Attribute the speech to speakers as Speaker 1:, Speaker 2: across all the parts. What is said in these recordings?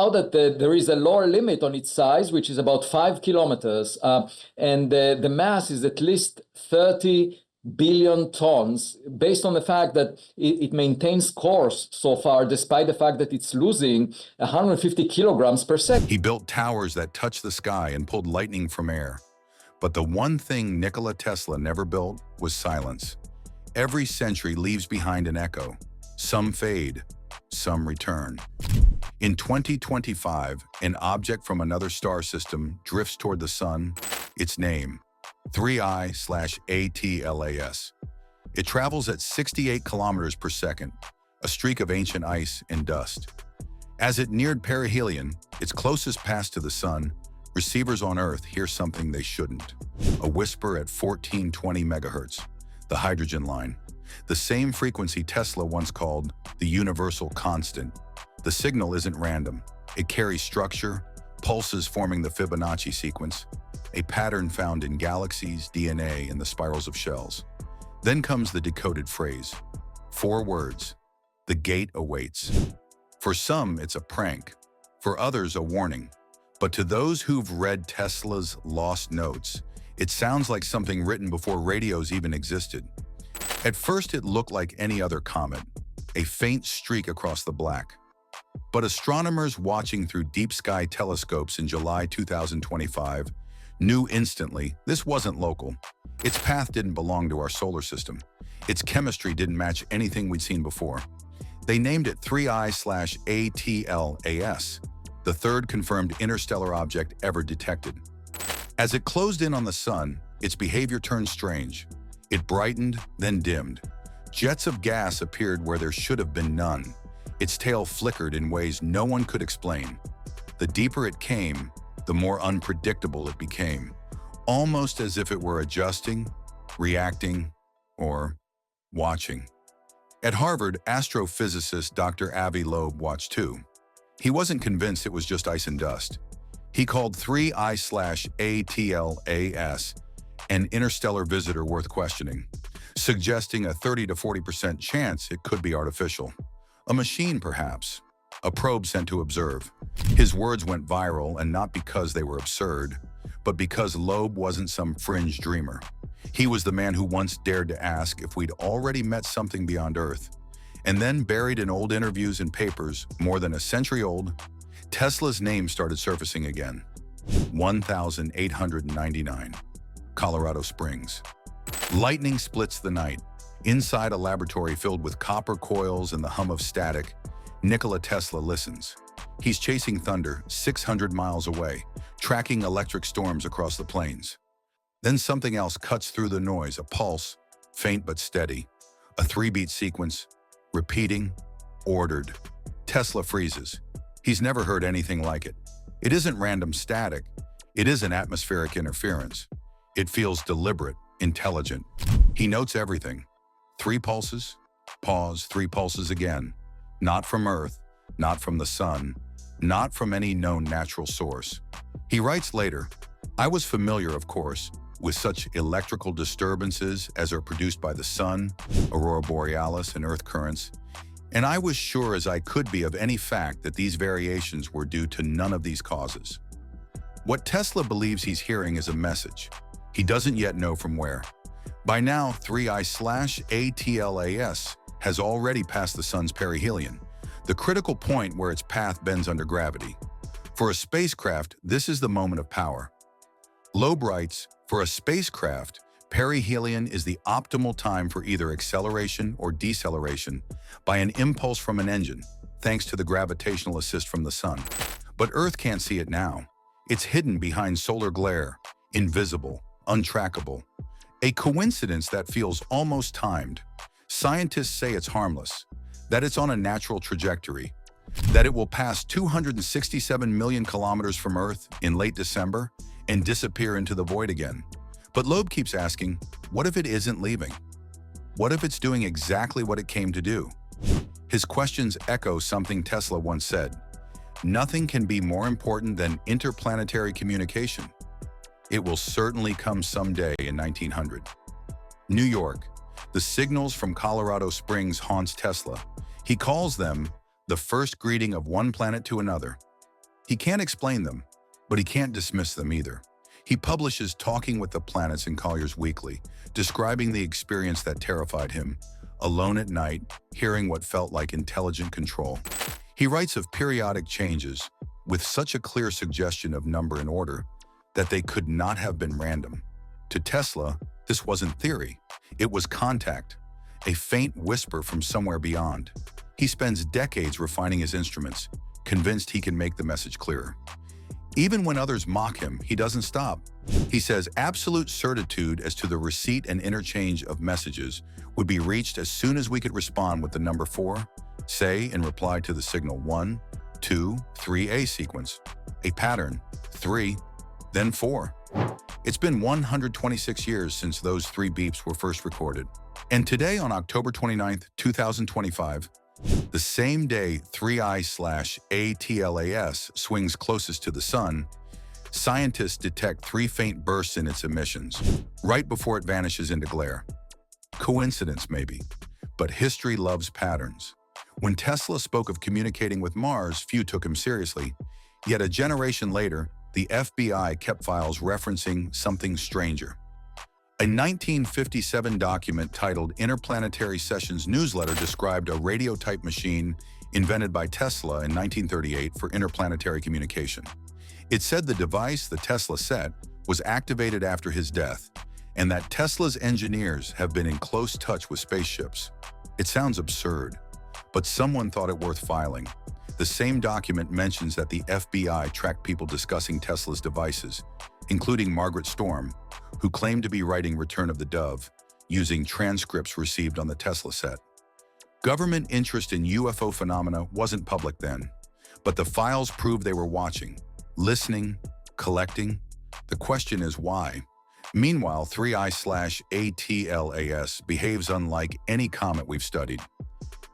Speaker 1: out that there is a lower limit on its size, which is about 5 kilometers, and the mass is at least 30 billion tons, based on the fact that it maintains course so far, despite the fact that it's losing 150 kilograms per second.
Speaker 2: He built towers that touched the sky and pulled lightning from air. But the one thing Nikola Tesla never built was silence. Every century leaves behind an echo. Some fade, some return. In 2025, an object from another star system drifts toward the sun. Its name, 3I/ATLAS. It travels at 68 kilometers per second, a streak of ancient ice and dust. As it neared perihelion, its closest pass to the sun, receivers on Earth hear something they shouldn't. A whisper at 1420 megahertz, the hydrogen line. The same frequency Tesla once called the universal constant. The signal isn't random. It carries structure, pulses forming the Fibonacci sequence, a pattern found in galaxies, DNA, and the spirals of shells. Then comes the decoded phrase. 4 words. The gate awaits. For some, it's a prank. For others, a warning. But to those who've read Tesla's lost notes, it sounds like something written before radios even existed. At first, it looked like any other comet, a faint streak across the black. But astronomers watching through deep sky telescopes in July 2025 knew instantly this wasn't local. Its path didn't belong to our solar system. Its chemistry didn't match anything we'd seen before. They named it 3I/ATLAS, the third confirmed interstellar object ever detected. As it closed in on the sun, its behavior turned strange. It brightened, then dimmed. Jets of gas appeared where there should have been none. Its tail flickered in ways no one could explain. The deeper it came, the more unpredictable it became, almost as if it were adjusting, reacting, or watching. At Harvard, astrophysicist Dr. Avi Loeb watched too. He wasn't convinced it was just ice and dust. He called 3I/ATLAS an interstellar visitor worth questioning, suggesting a 30 to 40% chance it could be artificial. A machine, perhaps. A probe sent to observe. His words went viral, and not because they were absurd, but because Loeb wasn't some fringe dreamer. He was the man who once dared to ask if we'd already met something beyond Earth. And then, buried in old interviews and papers, more than a century old, Tesla's name started surfacing again. 1899. Colorado Springs. Lightning splits the night. Inside a laboratory filled with copper coils and the hum of static, Nikola Tesla listens. He's chasing thunder 600 miles away, tracking electric storms across the plains. Then something else cuts through the noise, a pulse, faint but steady. A 3-beat sequence, repeating, ordered. Tesla freezes. He's never heard anything like it. It isn't random static. It isn't atmospheric interference. It feels deliberate, intelligent. He notes everything. 3 pulses, pause, 3 pulses again. Not from Earth, not from the sun, not from any known natural source. He writes later, I was familiar, of course, with such electrical disturbances as are produced by the sun, aurora borealis, and earth currents, and I was sure as I could be of any fact that these variations were due to none of these causes. What Tesla believes he's hearing is a message. He doesn't yet know from where. By now, 3I/ATLAS has already passed the sun's perihelion, the critical point where its path bends under gravity. For a spacecraft, this is the moment of power. Loeb writes, for a spacecraft, perihelion is the optimal time for either acceleration or deceleration by an impulse from an engine, thanks to the gravitational assist from the sun. But Earth can't see it now. It's hidden behind solar glare, invisible, untrackable. A coincidence that feels almost timed. Scientists say it's harmless, that it's on a natural trajectory, that it will pass 267 million kilometers from Earth in late December and disappear into the void again. But Loeb keeps asking, what if it isn't leaving? What if it's doing exactly what it came to do? His questions echo something Tesla once said, nothing can be more important than interplanetary communication. It will certainly come someday in 1900. New York. The signals from Colorado Springs haunts Tesla. He calls them the first greeting of one planet to another. He can't explain them, but he can't dismiss them either. He publishes Talking with the Planets in Collier's Weekly, describing the experience that terrified him, alone at night, hearing what felt like intelligent control. He writes of periodic changes, with such a clear suggestion of number and order, that they could not have been random. To Tesla, this wasn't theory. It was contact, a faint whisper from somewhere beyond. He spends decades refining his instruments, convinced he can make the message clearer. Even when others mock him, he doesn't stop. He says absolute certitude as to the receipt and interchange of messages would be reached as soon as we could respond with the number 4, say in reply to the signal 1, 2, 3A sequence, a pattern, 3, then 4. It's been 126 years since those 3 beeps were first recorded. And today, on October 29, 2025, the same day 3I/ATLAS swings closest to the Sun, scientists detect 3 faint bursts in its emissions, right before it vanishes into glare. Coincidence, maybe, but history loves patterns. When Tesla spoke of communicating with Mars, few took him seriously. Yet a generation later, the FBI kept files referencing something stranger. A 1957 document titled Interplanetary Sessions Newsletter described a radio-type machine invented by Tesla in 1938 for interplanetary communication. It said the device, the Tesla set, was activated after his death, and that Tesla's engineers have been in close touch with spaceships. It sounds absurd, but someone thought it worth filing. The same document mentions that the FBI tracked people discussing Tesla's devices, including Margaret Storm, who claimed to be writing Return of the Dove, using transcripts received on the Tesla set. Government interest in UFO phenomena wasn't public then, but the files proved they were watching, listening, collecting. The question is why? Meanwhile, 3I/ATLAS behaves unlike any comet we've studied.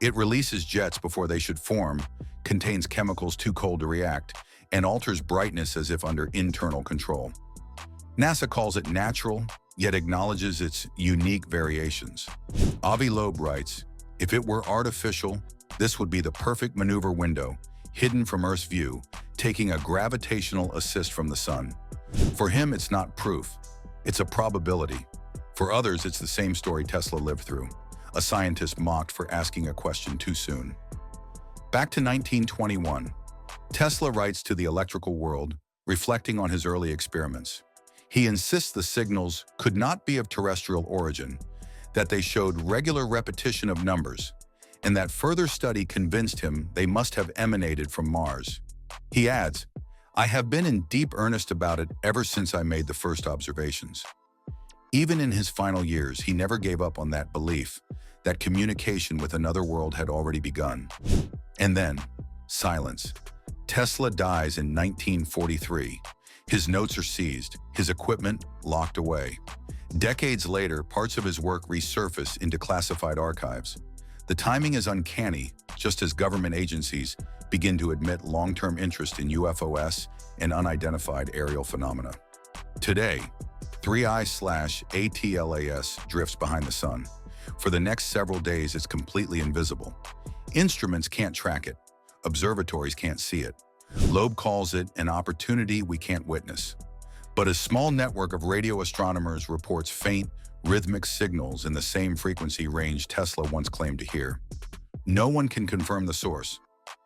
Speaker 2: It releases jets before they should form, contains chemicals too cold to react, and alters brightness as if under internal control. NASA calls it natural, yet acknowledges its unique variations. Avi Loeb writes, "If it were artificial, this would be the perfect maneuver window, hidden from Earth's view, taking a gravitational assist from the Sun." For him, it's not proof. It's a probability. For others, it's the same story Tesla lived through. A scientist mocked for asking a question too soon. Back to 1921, Tesla writes to the electrical world, reflecting on his early experiments. He insists the signals could not be of terrestrial origin, that they showed regular repetition of numbers, and that further study convinced him they must have emanated from Mars. He adds, "I have been in deep earnest about it ever since I made the first observations." Even in his final years, he never gave up on that belief that communication with another world had already begun. And then, silence. Tesla dies in 1943. His notes are seized, his equipment locked away. Decades later, parts of his work resurface into classified archives. The timing is uncanny, just as government agencies begin to admit long-term interest in UFOs and unidentified aerial phenomena. Today, 3I/ATLAS drifts behind the Sun. For the next several days, it's completely invisible. Instruments can't track it. Observatories can't see it. Loeb calls it an opportunity we can't witness. But a small network of radio astronomers reports faint, rhythmic signals in the same frequency range Tesla once claimed to hear. No one can confirm the source.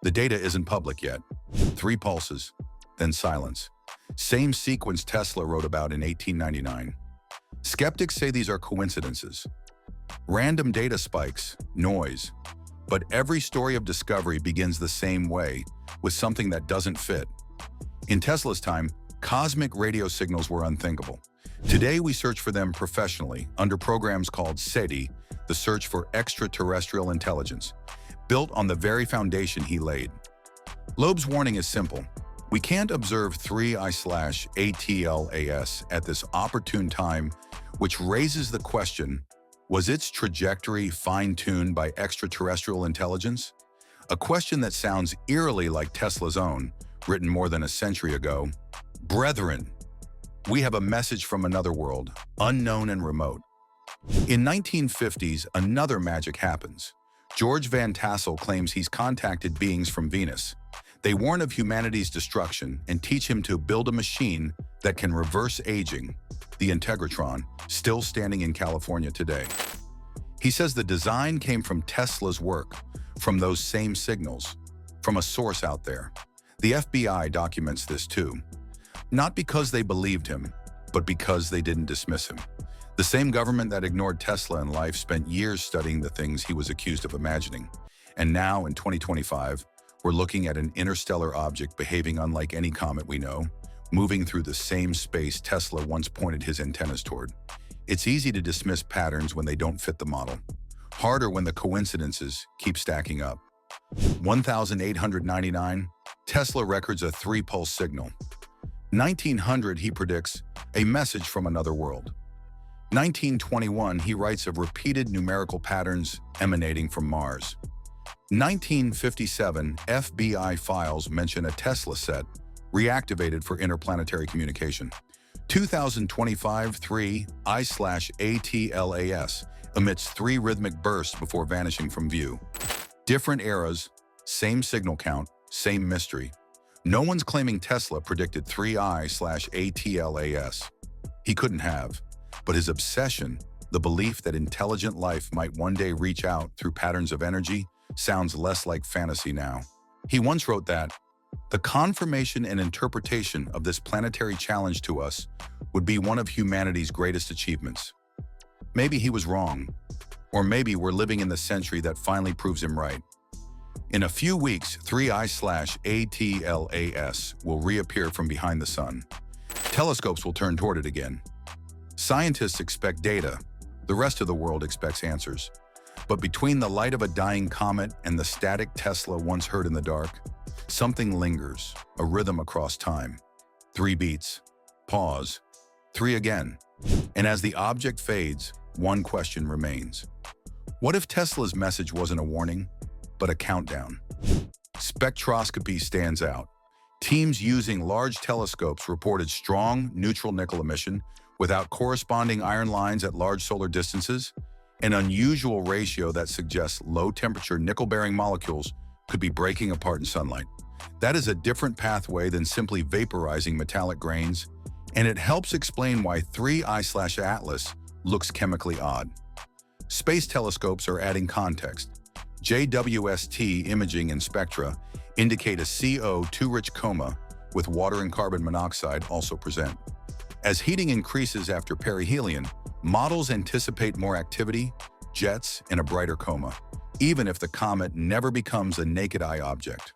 Speaker 2: The data isn't public yet. 3 pulses, then silence. Same sequence Tesla wrote about in 1899. Skeptics say these are coincidences. Random data spikes, noise. But every story of discovery begins the same way, with something that doesn't fit. In Tesla's time, cosmic radio signals were unthinkable. Today, we search for them professionally under programs called SETI, the Search for Extraterrestrial Intelligence, built on the very foundation he laid. Loeb's warning is simple. We can't observe 3I/ATLAS at this opportune time, which raises the question, was its trajectory fine-tuned by extraterrestrial intelligence? A question that sounds eerily like Tesla's own, written more than a century ago. Brethren, we have a message from another world, unknown and remote. In 1950s, another magic happens. George Van Tassel claims he's contacted beings from Venus. They warn of humanity's destruction and teach him to build a machine that can reverse aging, the Integratron, still standing in California today. He says the design came from Tesla's work, from those same signals, from a source out there. The FBI documents this too, not because they believed him, but because they didn't dismiss him. The same government that ignored Tesla in life spent years studying the things he was accused of imagining. And now, in 2025, we're looking at an interstellar object behaving unlike any comet we know, moving through the same space Tesla once pointed his antennas toward. It's easy to dismiss patterns when they don't fit the model. Harder when the coincidences keep stacking up. 1899, Tesla records a 3-pulse signal. 1900, he predicts a message from another world. 1921, he writes of repeated numerical patterns emanating from Mars. 1957, FBI files mention a Tesla set reactivated for interplanetary communication. 2025, 3 I/ATLAS emits 3 rhythmic bursts before vanishing from view. Different eras, same signal count, same mystery. No one's claiming Tesla predicted 3 I/ATLAS. He couldn't have, but his obsession, the belief that intelligent life might one day reach out through patterns of energy, sounds less like fantasy now. He once wrote that, "The confirmation and interpretation of this planetary challenge to us would be one of humanity's greatest achievements." Maybe he was wrong, or maybe we're living in the century that finally proves him right. In a few weeks, 3 I/ATLAS will reappear from behind the sun. Telescopes will turn toward it again. Scientists expect data. The rest of the world expects answers. But between the light of a dying comet and the static Tesla once heard in the dark, something lingers, a rhythm across time. 3 beats, pause, 3 again. And as the object fades, one question remains. What if Tesla's message wasn't a warning, but a countdown? Spectroscopy stands out. Teams using large telescopes reported strong neutral nickel emission without corresponding iron lines at large solar distances, an unusual ratio that suggests low-temperature nickel-bearing molecules could be breaking apart in sunlight. That is a different pathway than simply vaporizing metallic grains, and it helps explain why 3 I/Atlas looks chemically odd. Space telescopes are adding context. JWST imaging and spectra indicate a CO2-rich coma, with water and carbon monoxide also present. As heating increases after perihelion, models anticipate more activity, jets, and a brighter coma, even if the comet never becomes a naked-eye object.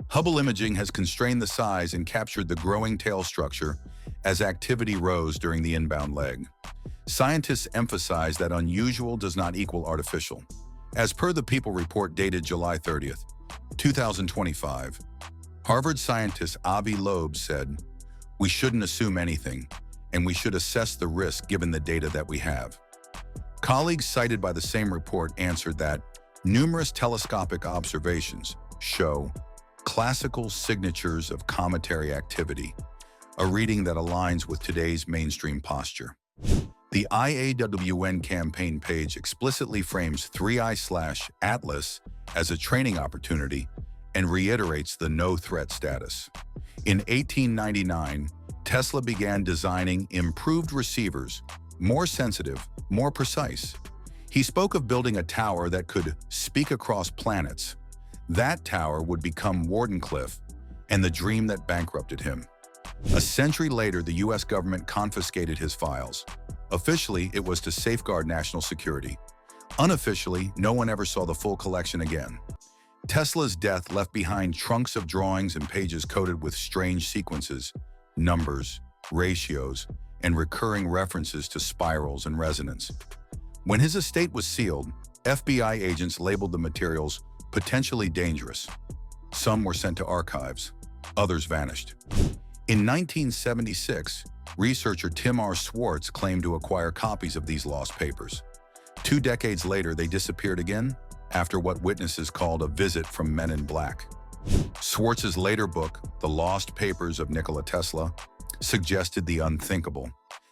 Speaker 2: Hubble imaging has constrained the size and captured the growing tail structure as activity rose during the inbound leg. Scientists emphasize that unusual does not equal artificial. As per the People report dated July 30th, 2025, Harvard scientist Avi Loeb said, "We shouldn't assume anything, and we should assess the risk given the data that we have." Colleagues cited by the same report answered that numerous telescopic observations show classical signatures of cometary activity, a reading that aligns with today's mainstream posture. The IAWN campaign page explicitly frames 3 I/Atlas as a training opportunity and reiterates the no-threat status. In 1899, Tesla began designing improved receivers, more sensitive, more precise. He spoke of building a tower that could speak across planets. That tower would become Wardenclyffe and the dream that bankrupted him. A century later, the US government confiscated his files. Officially, it was to safeguard national security. Unofficially, no one ever saw the full collection again. Tesla's death left behind trunks of drawings and pages coded with strange sequences, numbers, ratios, and recurring references to spirals and resonance. When his estate was sealed, FBI agents labeled the materials potentially dangerous. Some were sent to archives, others vanished. In 1976, researcher Tim R. Swartz claimed to acquire copies of these lost papers. 2 decades later, they disappeared again after what witnesses called a visit from men in black. Swartz's later book, The Lost Papers of Nikola Tesla, suggested the unthinkable,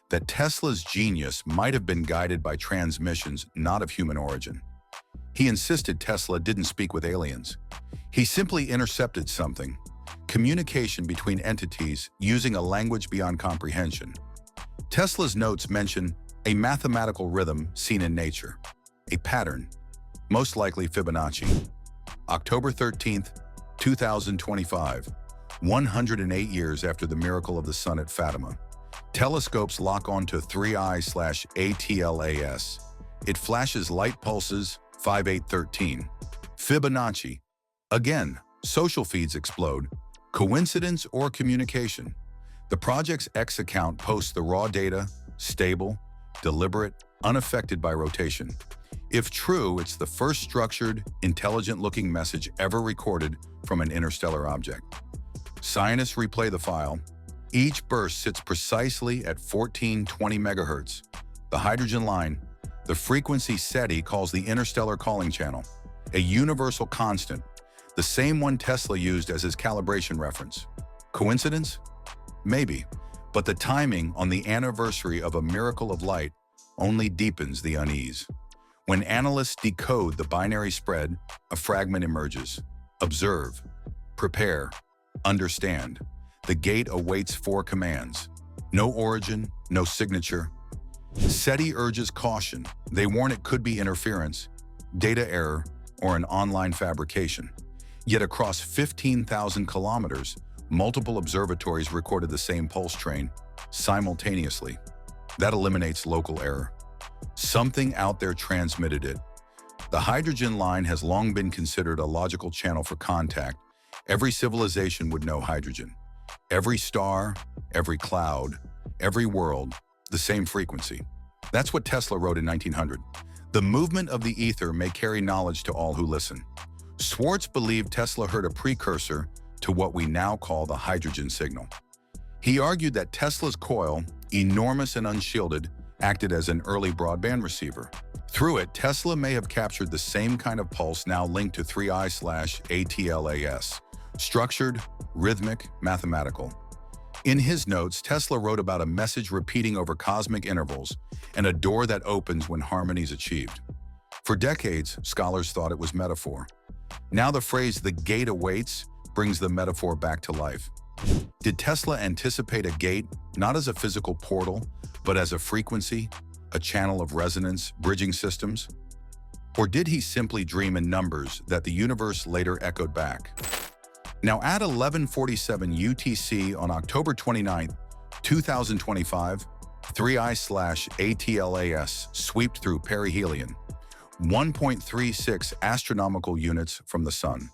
Speaker 2: that Tesla's genius might have been guided by transmissions not of human origin. He insisted Tesla didn't speak with aliens. He simply intercepted something, communication between entities using a language beyond comprehension. Tesla's notes mention a mathematical rhythm seen in nature, a pattern, most likely Fibonacci. October 13th, 2025, 108 years after the miracle of the sun at Fatima. Telescopes lock onto 3I/ATLAS. It flashes light pulses 5813. Fibonacci. Again, social feeds explode. Coincidence or communication? The project's X account posts the raw data, stable, deliberate, unaffected by rotation. If true, it's the first structured, intelligent-looking message ever recorded from an interstellar object. Scientists replay the file. Each burst sits precisely at 1420 megahertz. The hydrogen line, the frequency SETI calls the interstellar calling channel, a universal constant, the same one Tesla used as his calibration reference. Coincidence? Maybe, but the timing on the anniversary of a miracle of light only deepens the unease. When analysts decode the binary spread, a fragment emerges. Observe, prepare, understand. The gate awaits 4 commands. No origin, no signature. SETI urges caution. They warn it could be interference, data error, or an online fabrication. Yet across 15,000 kilometers, multiple observatories recorded the same pulse train simultaneously. That eliminates local error. Something out there transmitted it. The hydrogen line has long been considered a logical channel for contact. Every civilization would know hydrogen. Every star, every cloud, every world, the same frequency. That's what Tesla wrote in 1900. The movement of the ether may carry knowledge to all who listen. Schwartz believed Tesla heard a precursor to what we now call the hydrogen signal. He argued that Tesla's coil, enormous and unshielded, acted as an early broadband receiver. Through it, Tesla may have captured the same kind of pulse now linked to 3I/ATLAS, structured, rhythmic, mathematical. In his notes, Tesla wrote about a message repeating over cosmic intervals and a door that opens when harmony is achieved. For decades, scholars thought it was metaphor. Now the phrase "the gate awaits" brings the metaphor back to life. Did Tesla anticipate a gate, not as a physical portal, but as a frequency, a channel of resonance, bridging systems? Or did he simply dream in numbers that the universe later echoed back? Now at 11:47 UTC on October 29, 2025, 3I/ATLAS swept through perihelion, 1.36 astronomical units from the sun.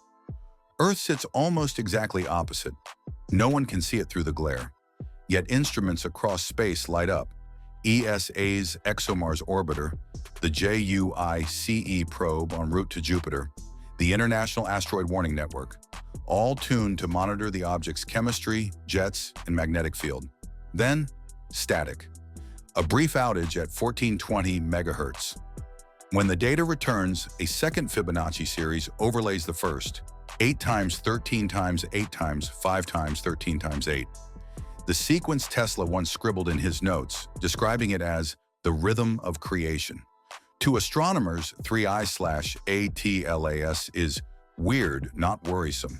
Speaker 2: Earth sits almost exactly opposite. No one can see it through the glare. Yet instruments across space light up. ESA's ExoMars orbiter, the JUICE probe en route to Jupiter, the International Asteroid Warning Network, all tuned to monitor the object's chemistry, jets, and magnetic field. Then, static. A brief outage at 1420 megahertz. When the data returns, a second Fibonacci series overlays the first, 8 times 13 times 8 times 5 times 13 times 8. The sequence Tesla once scribbled in his notes, describing it as the rhythm of creation. To astronomers, 3I/ATLAS is weird, not worrisome.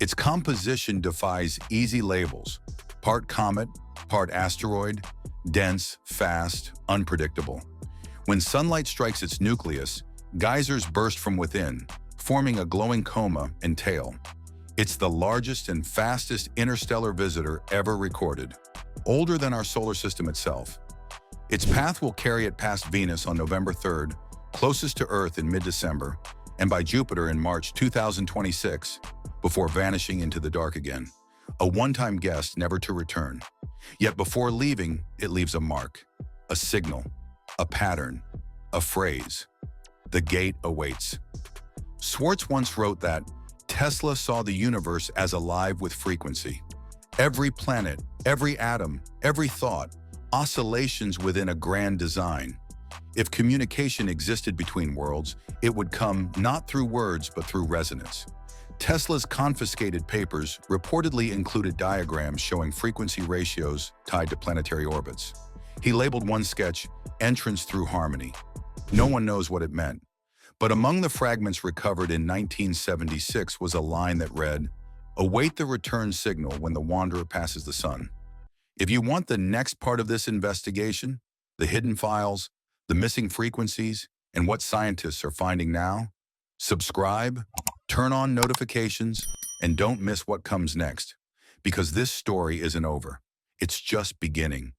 Speaker 2: Its composition defies easy labels. Part comet, part asteroid, dense, fast, unpredictable. When sunlight strikes its nucleus, geysers burst from within, forming a glowing coma and tail. It's the largest and fastest interstellar visitor ever recorded, older than our solar system itself. Its path will carry it past Venus on November 3rd, closest to Earth in mid-December, and by Jupiter in March 2026, before vanishing into the dark again. A one-time guest never to return. Yet before leaving, it leaves a mark, a signal, a pattern, a phrase. The gate awaits. Schwartz once wrote that Tesla saw the universe as alive with frequency. Every planet, every atom, every thought, oscillations within a grand design. If communication existed between worlds, it would come not through words but through resonance. Tesla's confiscated papers reportedly included diagrams showing frequency ratios tied to planetary orbits. He labeled one sketch, "Entrance Through Harmony." No one knows what it meant, But among the fragments recovered in 1976 was a line that read, "Await the return signal when the wanderer passes the sun." If you want the next part of this investigation, the hidden files, the missing frequencies, and what scientists are finding now, subscribe, turn on notifications, and don't miss what comes next, because this story isn't over. It's just beginning.